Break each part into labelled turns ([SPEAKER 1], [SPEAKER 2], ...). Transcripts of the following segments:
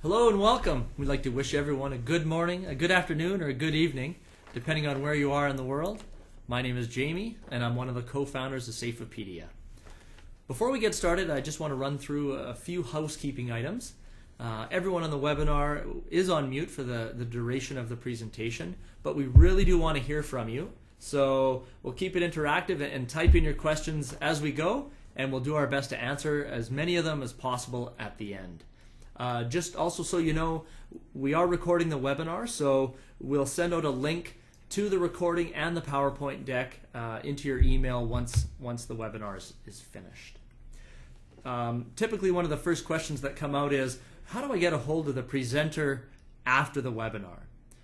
[SPEAKER 1] Hello and welcome. We'd like to wish everyone a good morning, a good afternoon, or a good evening, depending on where you are in the world. My name is Jamie, and I'm one of the co-founders of Safeopedia. Before we get started, I just want to run through a few housekeeping items. Everyone on the webinar is on mute for the duration of the presentation, but we really do want to hear from you. So we'll keep it interactive and type in your questions as we go, and we'll do our best to answer as many of them as possible at the end. Just also so you know, we are recording the webinar, so we'll send out a link to the recording and the PowerPoint deck into your email once the webinar is finished. Typically one of the first questions that come out is, how do I get a hold of the presenter after the webinar?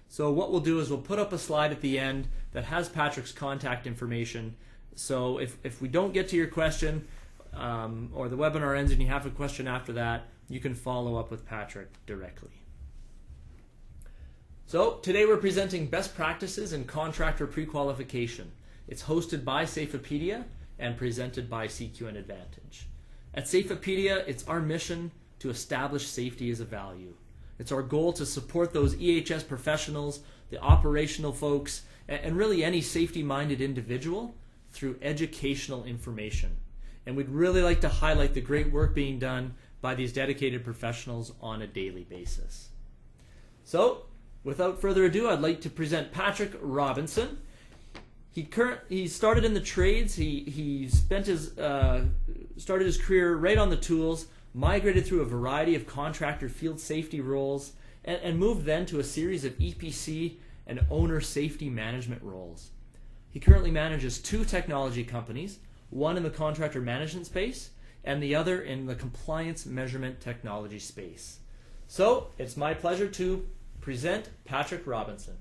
[SPEAKER 1] So what we'll do is we'll put up a slide at the end that has Patrick's contact information. So if we don't get to your question or the webinar ends and you have a question after that, you can follow up with Patrick directly. So today we're presenting best practices in contractor prequalification. It's hosted by Safeopedia and presented by CQN Advantage. At Safeopedia, it's our mission to establish safety as a value. It's our goal to support those EHS professionals, the operational folks, and really any safety-minded individual through educational information. And we'd really like to highlight the great work being done by these dedicated professionals on a daily basis. So, without further ado, I'd like to present Patrick Robinson. He started in the trades. He spent started his career right on the tools, migrated through a variety of contractor field safety roles, and moved then to a series of EPC and owner safety management roles. He currently manages 2 technology companies, one in the contractor management space and the other in the compliance measurement technology space. So it's my pleasure to present Patrick Robinson.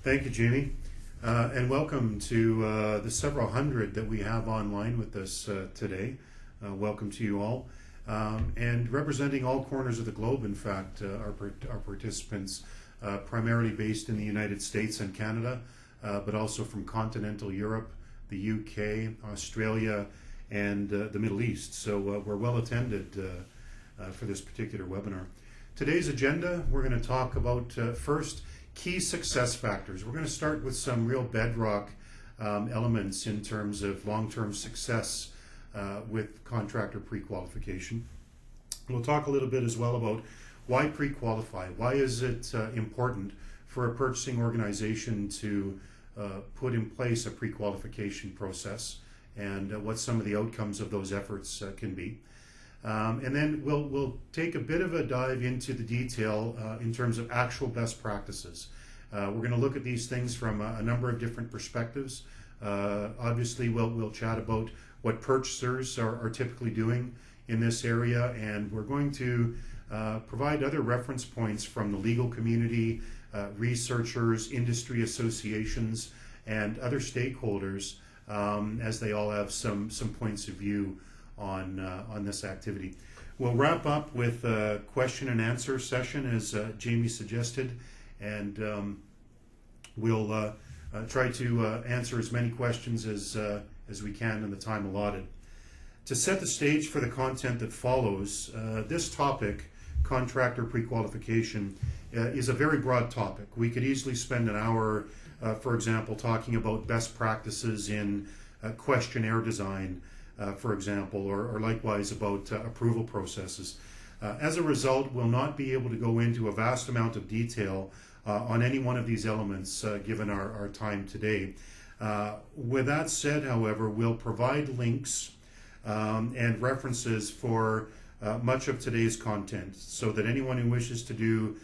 [SPEAKER 2] Thank you, Jamie, and welcome to the several hundred that we have online with us today. Welcome to you all, and representing all corners of the globe. In fact, our participants primarily based in the United States and Canada, but also from continental Europe, the UK, Australia, and the Middle East. So we're well attended for this particular webinar. Today's agenda, we're going to talk about first key success factors. We're going to start with some real bedrock elements in terms of long-term success with contractor pre-qualification. We'll talk a little bit as well about why pre-qualify. Why is it important for a purchasing organization to put in place a pre-qualification process, and what some of the outcomes of those efforts can be. And then we'll take a bit of a dive into the detail in terms of actual best practices. We're going to look at these things from a number of different perspectives. Obviously, we'll chat about what purchasers are typically doing in this area, and we're going to provide other reference points from the legal community, researchers, industry associations, and other stakeholders as they all have some points of view on this activity. We'll wrap up with a question and answer session, as Jamie suggested, and we'll try to answer as many questions as we can in the time allotted. To set the stage for the content that follows, this topic, contractor pre-qualification, is a very broad topic. We could easily spend an hour, for example, talking about best practices in questionnaire design, for example, or likewise about approval processes. As a result, we'll not be able to go into a vast amount of detail on any one of these elements given our time today. With that said, however, we'll provide links and references for much of today's content, so that anyone who wishes to do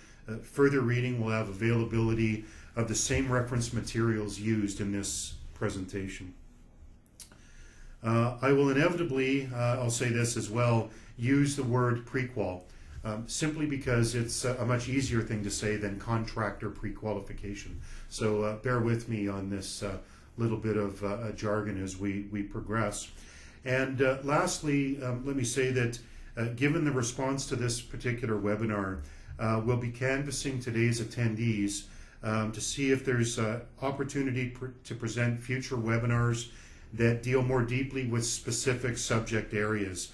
[SPEAKER 2] further reading will have availability of the same reference materials used in this presentation. I will inevitably, I'll say this as well, use the word prequal, simply because it's a much easier thing to say than contractor prequalification. So bear with me on this little bit of jargon as we progress. And lastly, let me say that given the response to this particular webinar, we'll be canvassing today's attendees to see if there's opportunity to present future webinars that deal more deeply with specific subject areas.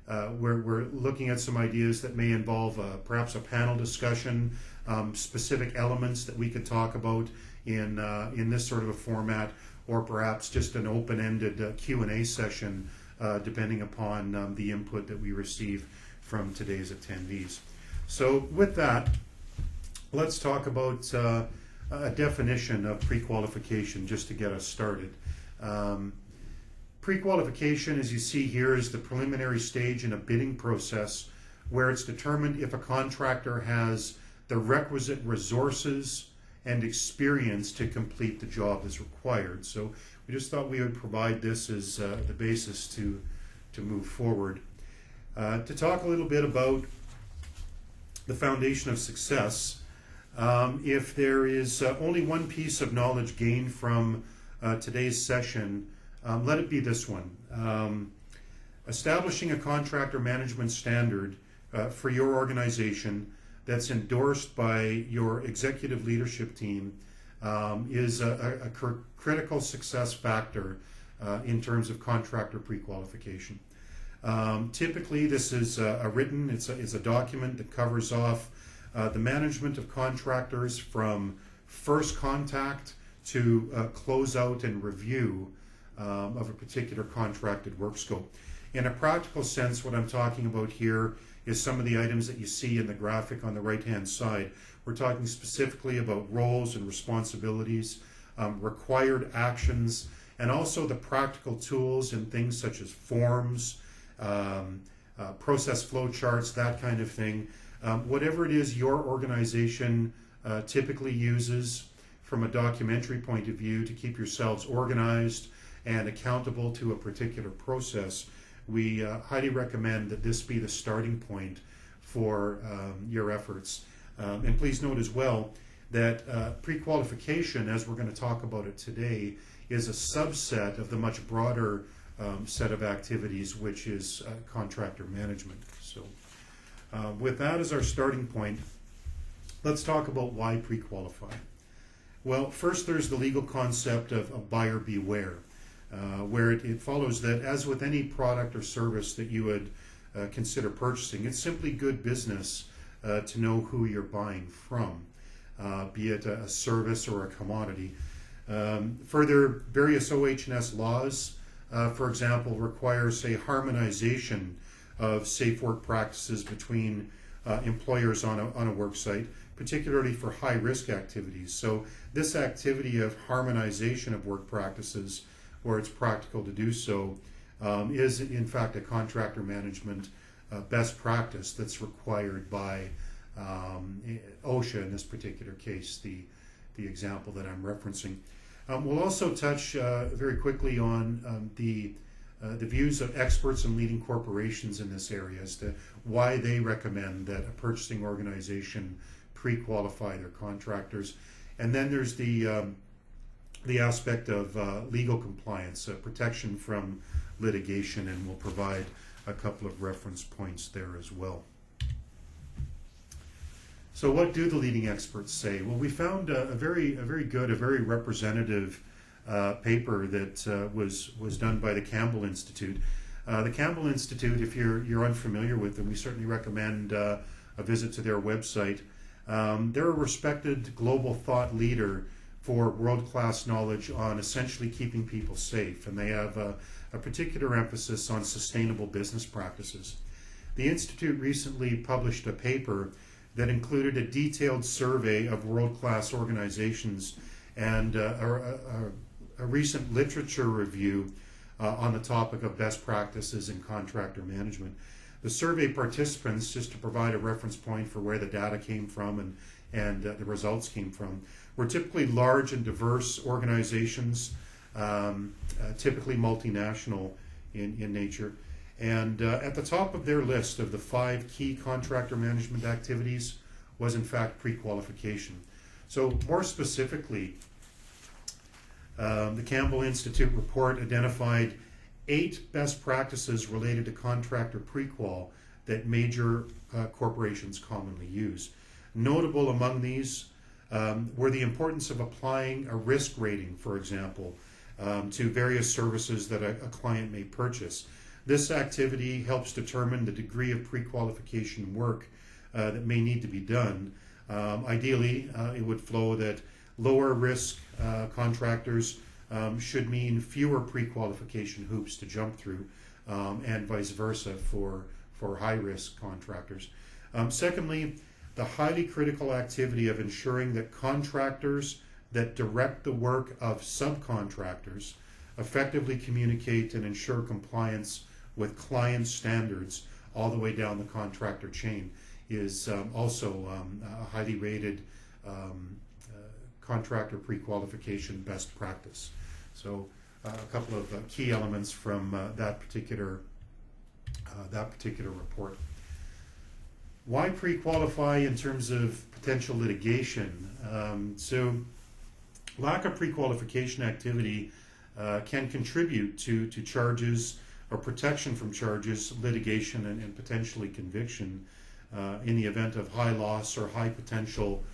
[SPEAKER 2] we're looking at some ideas that may involve perhaps a panel discussion, specific elements that we could talk about in this sort of a format, or perhaps just an open-ended Q&A session, depending upon the input that we receive from today's attendees. So with that, let's talk about a definition of pre-qualification just to get us started. Pre-qualification, as you see here, is the preliminary stage in a bidding process where it's determined if a contractor has the requisite resources and experience to complete the job that's required. So we just thought we would provide this as the basis to move forward. To talk a little bit about the foundation of success, if there is only one piece of knowledge gained from today's session, let it be this one. Establishing a contractor management standard for your organization that's endorsed by your executive leadership team is a critical success factor in terms of contractor pre-qualification. Typically, this is it's a document that covers off the management of contractors from first contact to closeout and review of a particular contracted work scope. In a practical sense, what I'm talking about here is some of the items that you see in the graphic on the right-hand side. We're talking specifically about roles and responsibilities, required actions, and also the practical tools and things such as forms, process flow charts, that kind of thing. Whatever it is your organization typically uses from a documentary point of view to keep yourselves organized and accountable to a particular process, we highly recommend that this be the starting point for your efforts. And please note as well that pre-qualification, as we're going to talk about it today, is a subset of the much broader set of activities, which is contractor management. So with that as our starting point, let's talk about why pre-qualify. Well, first there's the legal concept of buyer beware, where it follows that as with any product or service that you would consider purchasing, it's simply good business to know who you're buying from, be it a service or a commodity. Further, various OH&S laws, for example, require, say, harmonization of safe work practices between employers on a work site, particularly for high-risk activities. So this activity of harmonization of work practices, where it's practical to do so, is in fact a contractor management best practice that's required by OSHA in this particular case, the example that I'm referencing. We'll also touch very quickly on the views of experts and leading corporations in this area as to why they recommend that a purchasing organization pre-qualify their contractors. And then there's the aspect of legal compliance, protection from litigation, and we'll provide a couple of reference points there as well. So what do the leading experts say? Well, we found a very good, a very representative paper that was done by the Campbell Institute. The Campbell Institute, if you're unfamiliar with them, we certainly recommend a visit to their website. They're a respected global thought leader for world-class knowledge on essentially keeping people safe, and they have a particular emphasis on sustainable business practices. The Institute recently published a paper that included a detailed survey of world-class organizations and a recent literature review on the topic of best practices in contractor management. The survey participants, just to provide a reference point for where the data came from and the results came from, were typically large and diverse organizations, typically multinational in nature. And at the top of their list of the 5 key contractor management activities was in fact pre-qualification. So more specifically, the Campbell Institute report identified 8 best practices related to contractor pre-qual that major corporations commonly use. Notable among these were the importance of applying a risk rating, for example, to various services that a client may purchase. This activity helps determine the degree of pre-qualification work that may need to be done. Ideally, it would flow that lower risk contractors should mean fewer pre-qualification hoops to jump through, and vice versa for high-risk contractors. Secondly, the highly critical activity of ensuring that contractors that direct the work of subcontractors effectively communicate and ensure compliance with client standards all the way down the contractor chain is also a highly rated contractor pre-qualification best practice. So a couple of key elements from that particular report. Why pre-qualify in terms of potential litigation? So lack of pre-qualification activity can contribute to charges or protection from charges, litigation, and potentially conviction in the event of high loss or high potential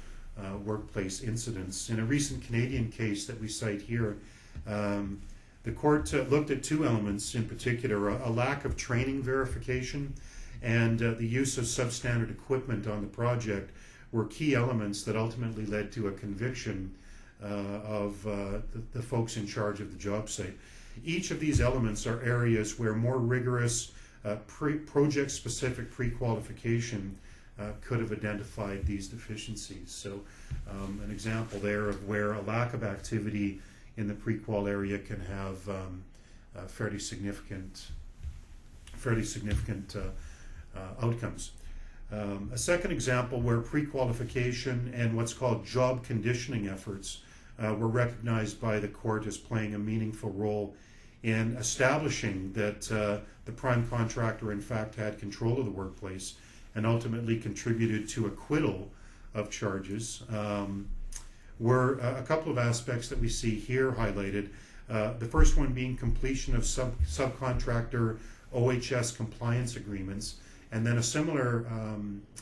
[SPEAKER 2] workplace incidents. In a recent Canadian case that we cite here, the court looked at two elements in particular: a lack of training verification and the use of substandard equipment on the project were key elements that ultimately led to a conviction of the folks in charge of the job site. Each of these elements are areas where more rigorous project-specific pre-qualification could have identified these deficiencies. So an example there of where a lack of activity in the pre-qual area can have fairly significant outcomes. A second example where pre-qualification and what's called job conditioning efforts were recognized by the court as playing a meaningful role in establishing that the prime contractor in fact had control of the workplace and ultimately contributed to acquittal of charges, were a couple of aspects that we see here highlighted. The first one being completion of subcontractor OHS compliance agreements, and then a similar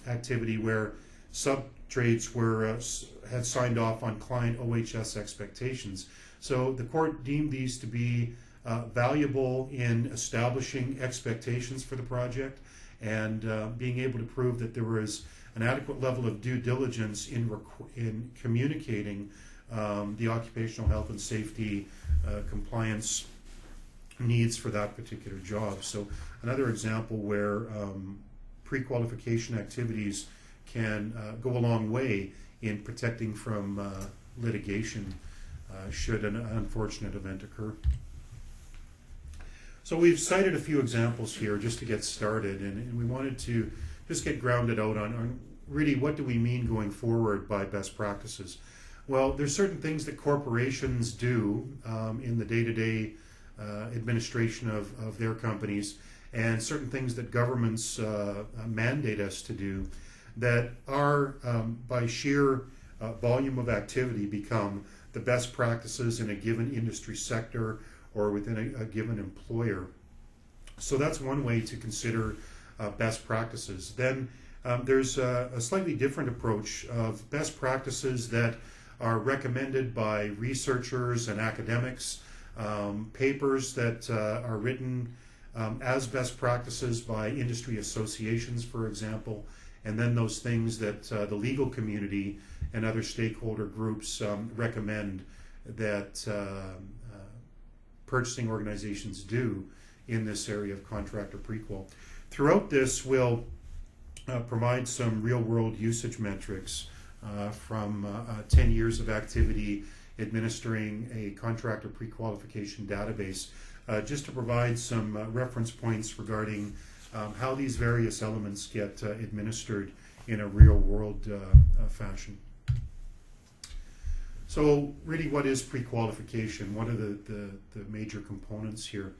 [SPEAKER 2] activity where sub-trades had signed off on client OHS expectations. So the court deemed these to be valuable in establishing expectations for the project and being able to prove that there was an adequate level of due diligence in communicating the occupational health and safety compliance needs for that particular job. So another example where pre-qualification activities can go a long way in protecting from litigation should an unfortunate event occur. So we've cited a few examples here just to get started, and we wanted to just get grounded out on really what do we mean going forward by best practices. Well, there's certain things that corporations do in the day-to-day administration of their companies, and certain things that governments mandate us to do that are, by sheer volume of activity, become the best practices in a given industry sector or within a given employer. So that's one way to consider best practices. Then there's a slightly different approach of best practices that are recommended by researchers and academics, papers that are written as best practices by industry associations, for example, and then those things that the legal community and other stakeholder groups recommend that purchasing organizations do in this area of contractor prequal. Throughout this, we'll provide some real-world usage metrics from 10 years of activity administering a contractor pre-qualification database, just to provide some reference points regarding how these various elements get administered in a real-world fashion. So really, what is pre-qualification? What are the major components here?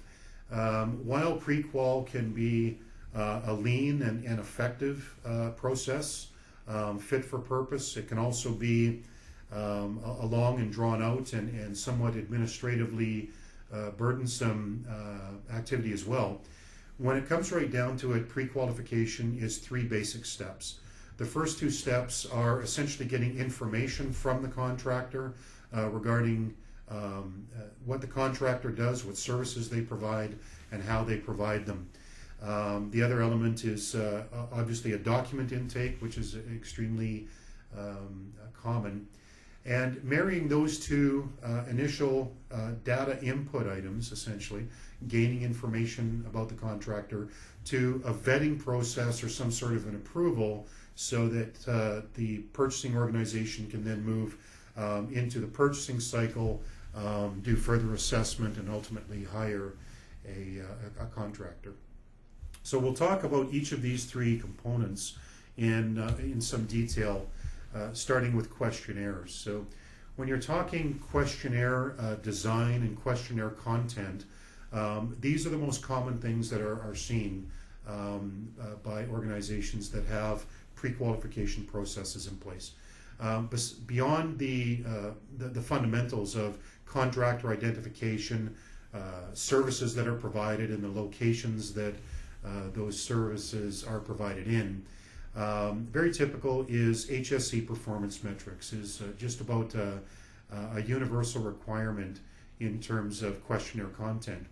[SPEAKER 2] While pre-qual can be a lean and effective process, fit for purpose, it can also be a long and drawn out and somewhat administratively burdensome activity as well. When it comes right down to it, pre-qualification is three basic steps. The first two steps are essentially getting information from the contractor regarding what the contractor does, what services they provide, and how they provide them. The other element is obviously a document intake, which is extremely common. And marrying those two initial data input items, essentially, gaining information about the contractor, to a vetting process or some sort of an approval so that the purchasing organization can then move into the purchasing cycle, do further assessment, and ultimately hire a contractor. So we'll talk about each of these three components in some detail, starting with questionnaires. So when you're talking questionnaire design and questionnaire content, these are the most common things that are seen by organizations that have pre-qualification processes in place. Beyond the fundamentals of contractor identification, services that are provided, and the locations that those services are provided in, very typical is HSE performance metrics, is just about a universal requirement in terms of questionnaire content.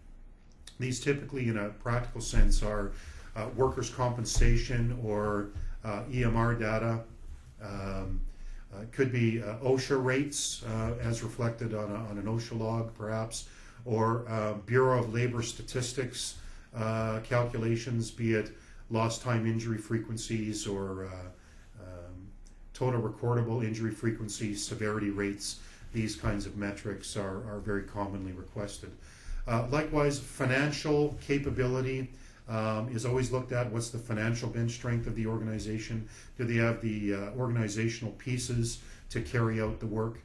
[SPEAKER 2] These typically, in a practical sense, are workers' compensation or EMR data. Could be OSHA rates as reflected on an OSHA log, perhaps, or Bureau of Labor Statistics calculations, be it lost time injury frequencies or total recordable injury frequency severity rates. These kinds of metrics are very commonly requested. Likewise, financial capability is always looked at. What's the financial bench strength of the organization? Do they have the organizational pieces to carry out the work?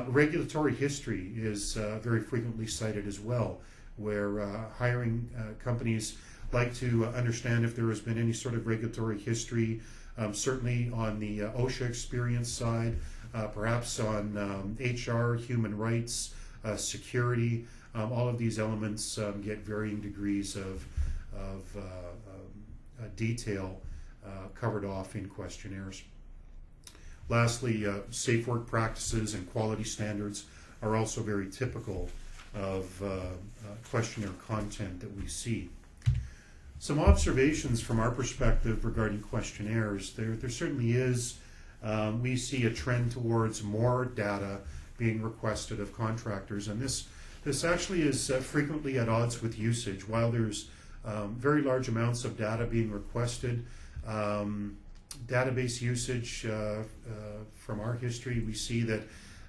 [SPEAKER 2] Regulatory history is very frequently cited as well, where hiring companies like to understand if there has been any sort of regulatory history, certainly on the OSHA experience side, perhaps on HR, human rights, security. All of these elements get varying degrees of detail covered off in questionnaires. Lastly, safe work practices and quality standards are also very typical of questionnaire content that we see. Some observations from our perspective regarding questionnaires. There certainly is, we see a trend towards more data being requested of contractors, and this actually is frequently at odds with usage. While there's very large amounts of data being requested, database usage from our history, we see that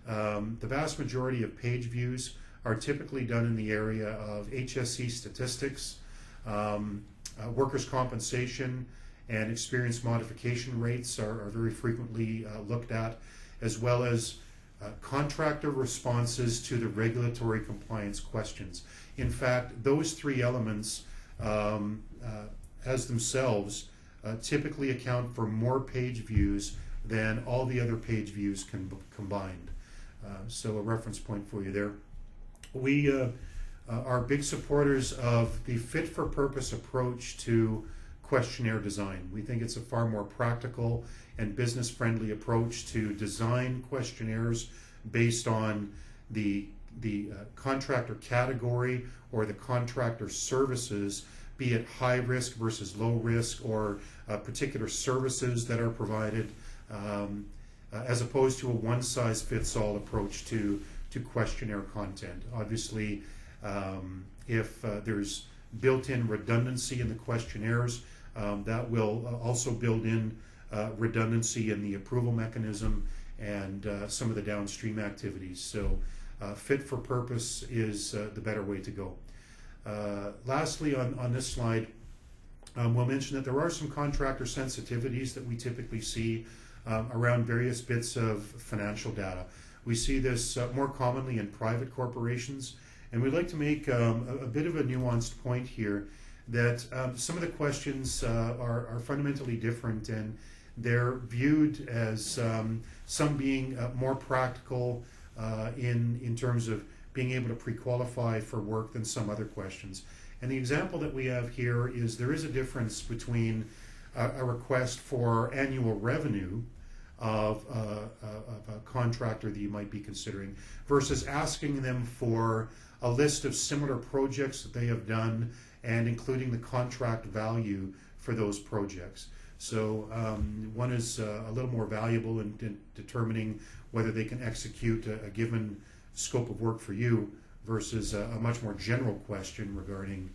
[SPEAKER 2] the vast majority of page views are typically done in the area of HSE statistics, workers' compensation, and experience modification rates are very frequently looked at, as well as contractor responses to the regulatory compliance questions. In fact, those three elements as themselves typically account for more page views than all the other page views combined. So a reference point for you there. We are big supporters of the fit-for-purpose approach to questionnaire design. We think it's a far more practical and business-friendly approach to design questionnaires based on the contractor category or the contractor services, be it high risk versus low risk, or particular services that are provided, as opposed to a one-size-fits-all approach to questionnaire content. Obviously, if there's built-in redundancy in the questionnaires, that will also build in redundancy in the approval mechanism and some of the downstream activities. So fit for purpose is the better way to go. Lastly, on this slide, we'll mention that there are some contractor sensitivities that we typically see around various bits of financial data. We see this more commonly in private corporations, and we'd like to make a bit of a nuanced point here that some of the questions are fundamentally different, and they're viewed as some being more practical in terms of being able to pre-qualify for work than some other questions. And the example that we have here is there is a difference between a request for annual revenue of a contractor that you might be considering, versus asking them for a list of similar projects that they have done and including the contract value for those projects. So one is a little more valuable in determining whether they can execute a given scope of work for you versus a much more general question regarding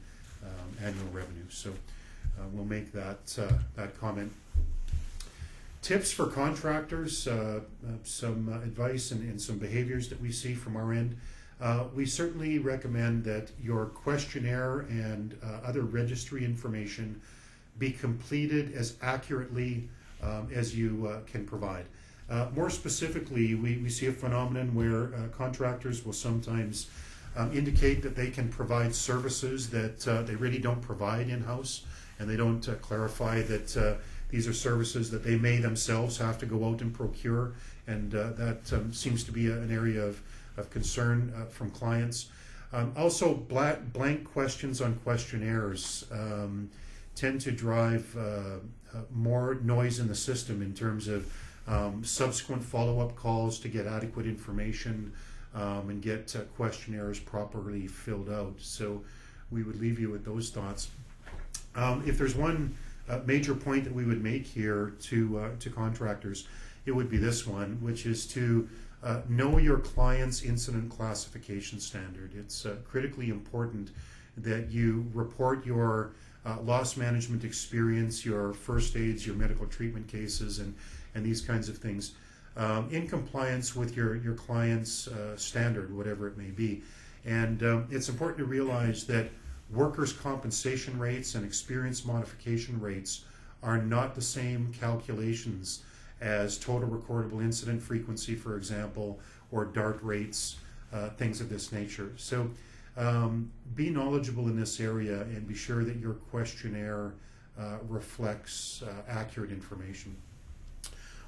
[SPEAKER 2] annual revenue. So we'll make that comment. Tips for contractors, some advice and some behaviors that we see from our end. We certainly recommend that your questionnaire and other registry information be completed as accurately as you can provide. More specifically, we see a phenomenon where contractors will sometimes indicate that they can provide services that they really don't provide in-house, and they don't clarify that these are services that they may themselves have to go out and procure, and that seems to be an area of concern from clients. Also, blank questions on questionnaires tend to drive more noise in the system in terms of subsequent follow-up calls to get adequate information and get questionnaires properly filled out. So we would leave you with those thoughts. If there's one major point that we would make here to contractors, it would be this one, which is to know your client's incident classification standard. It's critically important that you report your loss management experience, your first aids, your medical treatment cases, and these kinds of things in compliance with your client's standard, whatever it may be. And it's important to realize that workers' compensation rates and experience modification rates are not the same calculations as total recordable incident frequency, for example, or DART rates, things of this nature. So be knowledgeable in this area and be sure that your questionnaire reflects accurate information.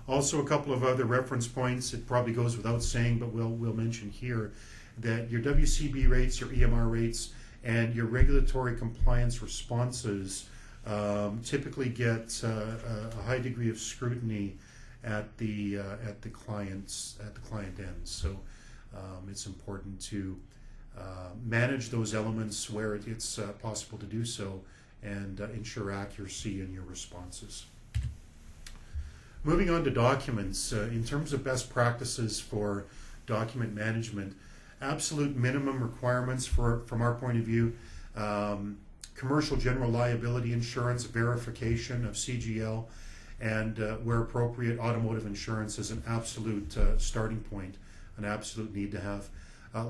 [SPEAKER 2] Also, a couple of other reference points. It probably goes without saying, but we'll mention here that your WCB rates, your EMR rates, and your regulatory compliance responses typically get a high degree of scrutiny at the client end. So it's important to manage those elements where it's possible to do so and ensure accuracy in your responses. Moving on to documents, in terms of best practices for document management, absolute minimum requirements from our point of view, commercial general liability insurance, verification of CGL, and where appropriate, automotive insurance is an absolute starting point, an absolute need to have.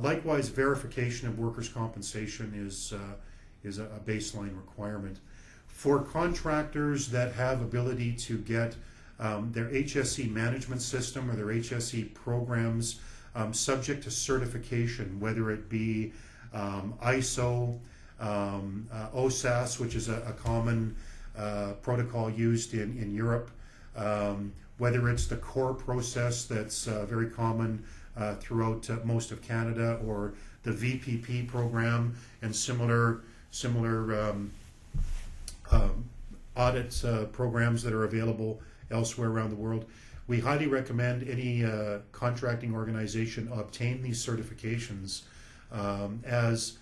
[SPEAKER 2] Likewise, verification of workers' compensation is a baseline requirement. For contractors that have ability to get their HSE management system or their HSE programs subject to certification, whether it be ISO, OSAS, which is a common protocol used in Europe, whether it's the core process that's very common throughout most of Canada, or the VPP program and similar audit programs that are available elsewhere around the world. We highly recommend any contracting organization obtain these certifications as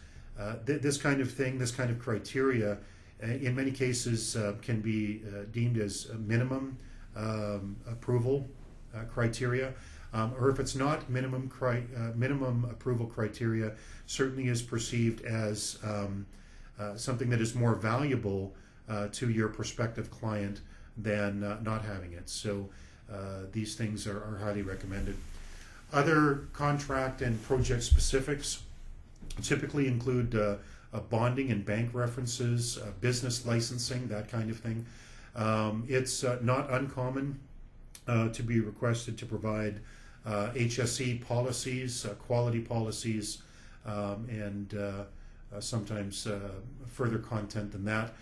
[SPEAKER 2] this kind of thing, this kind of criteria, in many cases can be deemed as a minimum approval criteria, or if it's not minimum approval criteria, certainly is perceived as something that is more valuable to your prospective client than not having it. So these things are highly recommended. Other contract and project specifics typically include bonding and bank references, business licensing, that kind of thing. It's not uncommon to be requested to provide HSE policies, quality policies, and sometimes further content than that.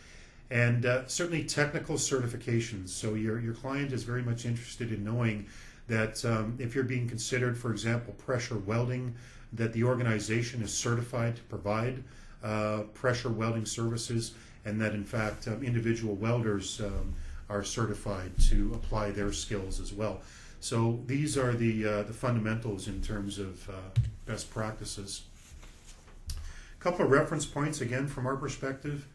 [SPEAKER 2] And certainly technical certifications. So your client is very much interested in knowing that if you're being considered, for example, pressure welding, that the organization is certified to provide pressure welding services, and that in fact individual welders are certified to apply their skills as well. So these are the fundamentals in terms of best practices. A couple of reference points again from our perspective.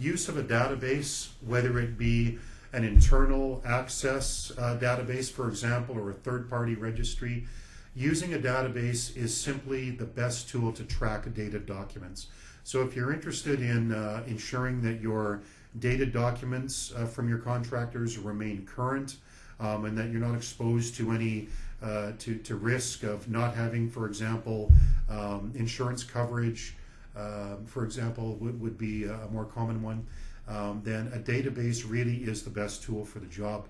[SPEAKER 2] Use of a database, whether it be an internal access database, for example, or a third-party registry. Using a database is simply the best tool to track dated documents. So if you're interested in ensuring that your dated documents from your contractors remain current and that you're not exposed to any to risk of not having, for example, insurance coverage, for example, would be a more common one, then a database really is the best tool for the job.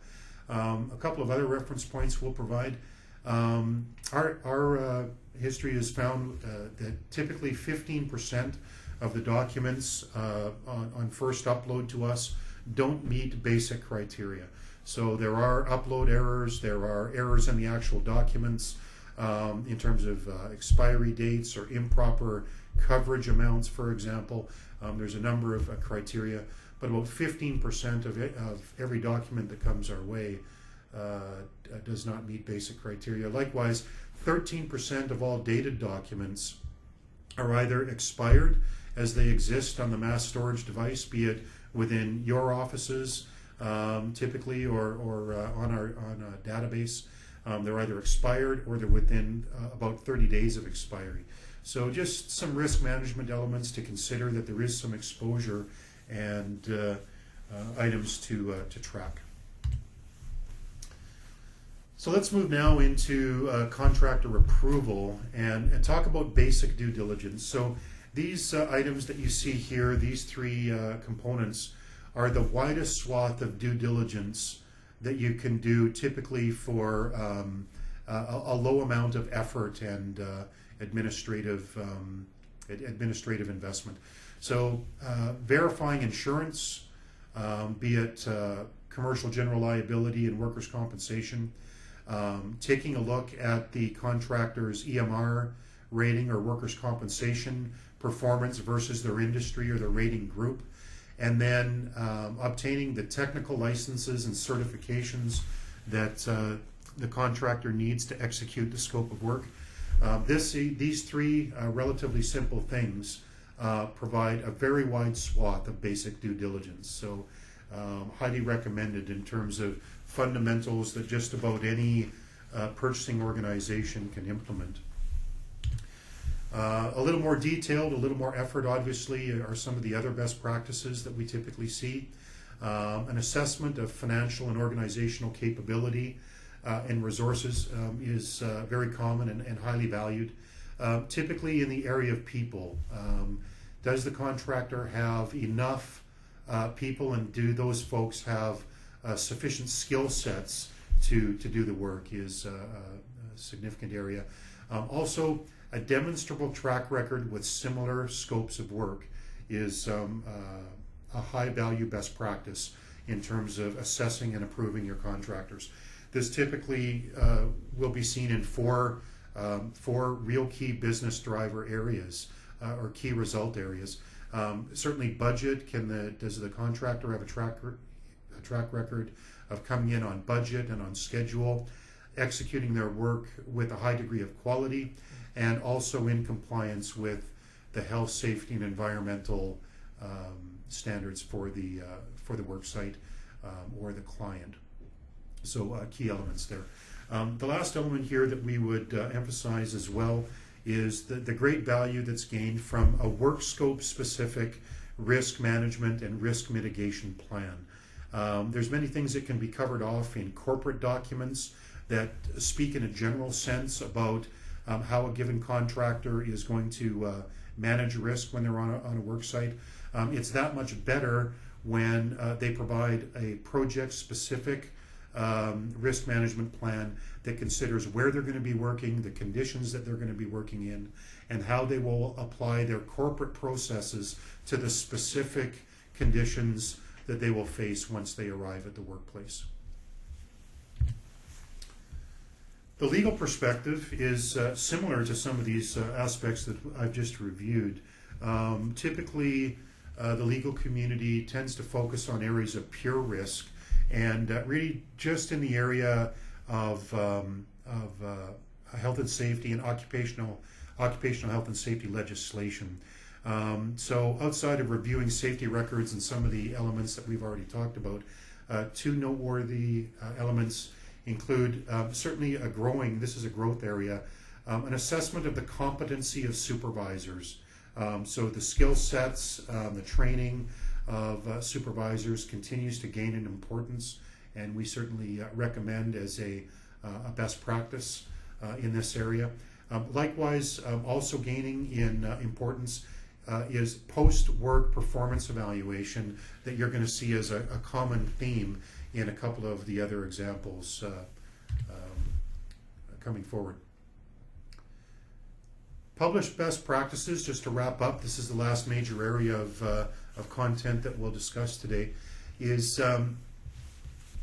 [SPEAKER 2] A couple of other reference points we'll provide. Our history has found that typically 15% of the documents on first upload to us don't meet basic criteria. So there are upload errors, there are errors in the actual documents in terms of expiry dates or improper coverage amounts, for example. There's a number of criteria, but about 15% of every document that comes our way does not meet basic criteria. Likewise, 13% of all dated documents are either expired as they exist on the mass storage device, be it within your offices typically or on a database. They're either expired or they're within about 30 days of expiry. So just some risk management elements to consider, that there is some exposure and items to track. So let's move now into contractor approval and talk about basic due diligence. So these items that you see here, these three components, are the widest swath of due diligence that you can do typically for a low amount of effort and administrative investment. So verifying insurance, be it commercial general liability and workers' compensation, taking a look at the contractor's EMR rating or workers' compensation performance versus their industry or their rating group, and then obtaining the technical licenses and certifications that the contractor needs to execute the scope of work. These three relatively simple things provide a very wide swath of basic due diligence. So highly recommended in terms of fundamentals that just about any purchasing organization can implement. A little more detailed, a little more effort, obviously, are some of the other best practices that we typically see. An assessment of financial and organizational capability and resources is very common and highly valued. Typically in the area of people, does the contractor have enough people, and do those folks have sufficient skill sets to do the work, is a significant area. Also, a demonstrable track record with similar scopes of work is a high value best practice in terms of assessing and approving your contractors. This typically will be seen in four real key business driver areas or key result areas. Certainly budget. Does the contractor have a track record of coming in on budget and on schedule, executing their work with a high degree of quality, and also in compliance with the health, safety, and environmental standards for the work site or the client. So key elements there. The last element here that we would emphasize as well is the great value that's gained from a work scope specific risk management and risk mitigation plan. There's many things that can be covered off in corporate documents that speak in a general sense about how a given contractor is going to manage risk when they're on a work site. It's that much better when they provide a project-specific risk management plan that considers where they're going to be working, the conditions that they're going to be working in, and how they will apply their corporate processes to the specific conditions that they will face once they arrive at the workplace. The legal perspective is similar to some of these aspects that I've just reviewed. Typically, the legal community tends to focus on areas of pure risk, and really just in the area of health and safety and occupational health and safety legislation. So outside of reviewing safety records and some of the elements that we've already talked about, two noteworthy elements include certainly this is a growth area, an assessment of the competency of supervisors. So the skill sets, the training of supervisors continues to gain in importance, and we certainly recommend as a best practice in this area. Likewise, also gaining in importance is post-work performance evaluation that you're going to see as a common theme in a couple of the other examples coming forward. Published best practices, just to wrap up, this is the last major area of content that we'll discuss today, is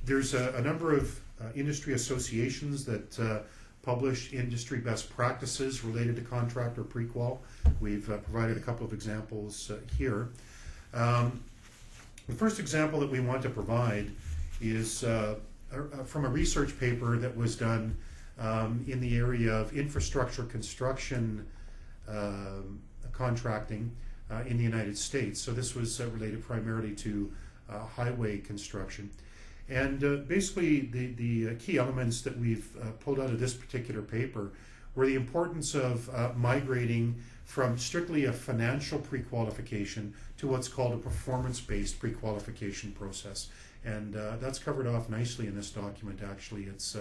[SPEAKER 2] there's a number of industry associations that publish industry best practices related to contractor prequal. We've provided a couple of examples here. The first example that we want to provide is from a research paper that was done in the area of infrastructure construction contracting in the United States. So this was related primarily to highway construction. And basically the key elements that we've pulled out of this particular paper were the importance of migrating from strictly a financial pre-qualification to what's called a performance-based pre-qualification process. And that's covered off nicely in this document, actually. It's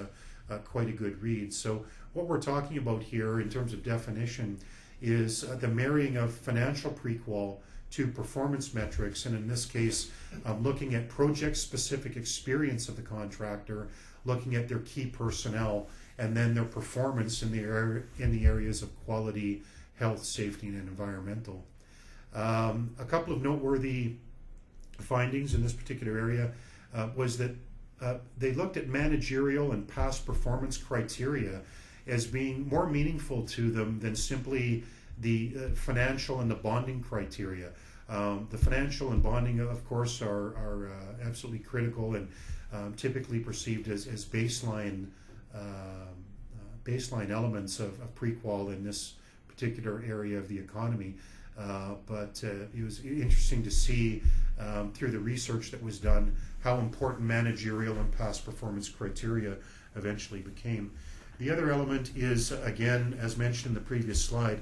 [SPEAKER 2] quite a good read. So what we're talking about here in terms of definition is the marrying of financial pre-qual to performance metrics, and in this case, looking at project-specific experience of the contractor, looking at their key personnel, and then their performance in the areas of quality, health, safety, and environmental. A couple of noteworthy findings in this particular area was that they looked at managerial and past performance criteria as being more meaningful to them than simply the financial and the bonding criteria. The financial and bonding, of course, are absolutely critical and typically perceived as baseline elements of pre-qual in this particular area of the economy. But it was interesting to see through the research that was done how important managerial and past performance criteria eventually became. The other element is, again, as mentioned in the previous slide,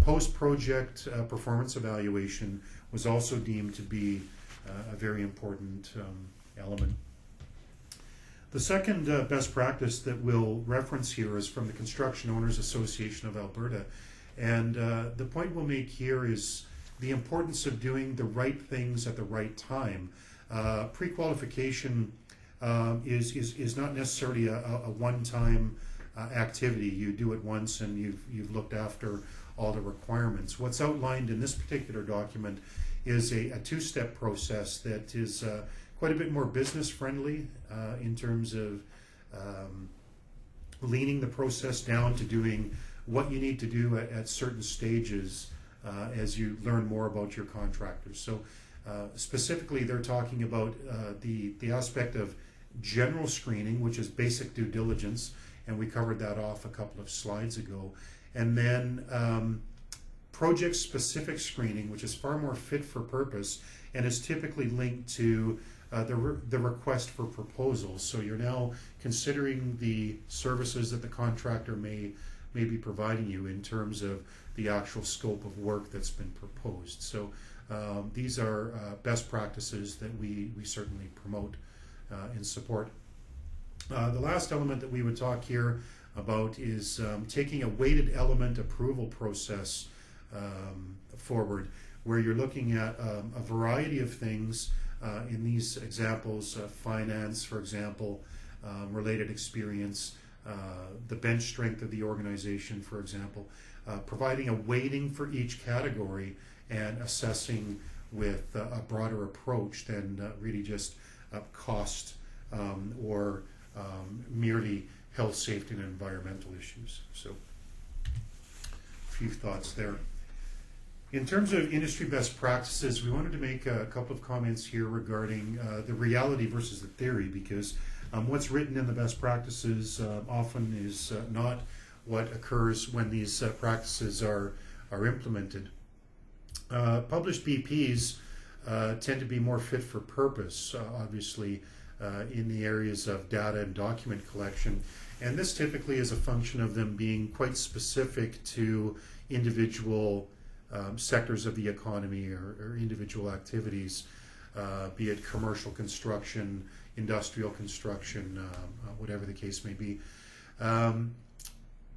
[SPEAKER 2] post-project performance evaluation was also deemed to be a very important element. The second best practice that we'll reference here is from the Construction Owners Association of Alberta. And the point we'll make here is the importance of doing the right things at the right time. Pre-qualification is not necessarily a one-time activity. You do it once and you've looked after all the requirements. What's outlined in this particular document is a two-step process that is quite a bit more business friendly in terms of leaning the process down to doing what you need to do at certain stages as you learn more about your contractors. So specifically they're talking about the aspect of general screening, which is basic due diligence, and we covered that off a couple of slides ago. And then project-specific screening, which is far more fit for purpose and is typically linked to the request for proposals. So you're now considering the services that the contractor may be providing you in terms of the actual scope of work that's been proposed. So these are best practices that we certainly promote and support. The last element that we would talk here about is taking a weighted element approval process forward, where you're looking at a variety of things in these examples, finance, for example, related experience, the bench strength of the organization, for example, providing a weighting for each category and assessing with a broader approach than really just cost or merely health, safety, and environmental issues. So a few thoughts there. In terms of industry best practices, we wanted to make a couple of comments here regarding the reality versus the theory, because What's written in the best practices often is not what occurs when these practices are implemented. Published BPs tend to be more fit for purpose, obviously, in the areas of data and document collection. And this typically is a function of them being quite specific to individual sectors of the economy or individual activities, be it commercial construction, industrial construction, whatever the case may be.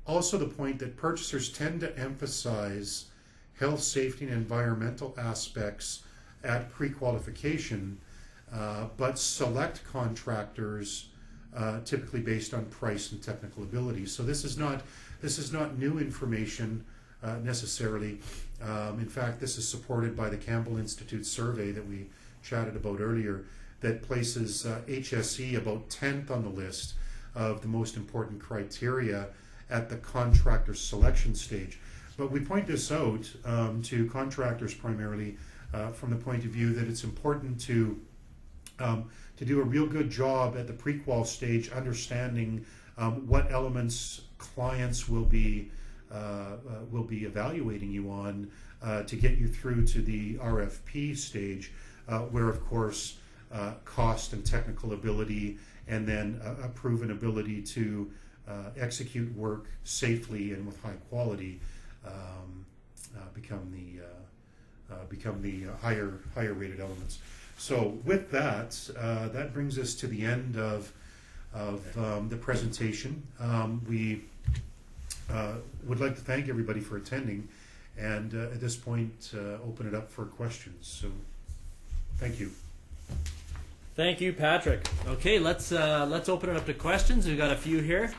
[SPEAKER 2] Also the point that purchasers tend to emphasize health, safety, and environmental aspects at pre-qualification, but select contractors typically based on price and technical ability. So this is not new information necessarily. In fact, this is supported by the Campbell Institute survey that we chatted about earlier, that places HSE about 10th on the list of the most important criteria at the contractor selection stage. But we point this out to contractors primarily from the point of view that it's important to do a real good job at the pre-qual stage, understanding what elements clients will be evaluating you on to get you through to the RFP stage, where of course cost and technical ability, and then a proven ability to execute work safely and with high quality become the higher rated elements. So with that, that brings us to the end of the presentation. We would like to thank everybody for attending, and at this point open it up for questions. So thank you.
[SPEAKER 1] Thank you, Patrick. Okay, let's open it up to questions. We've got a few here.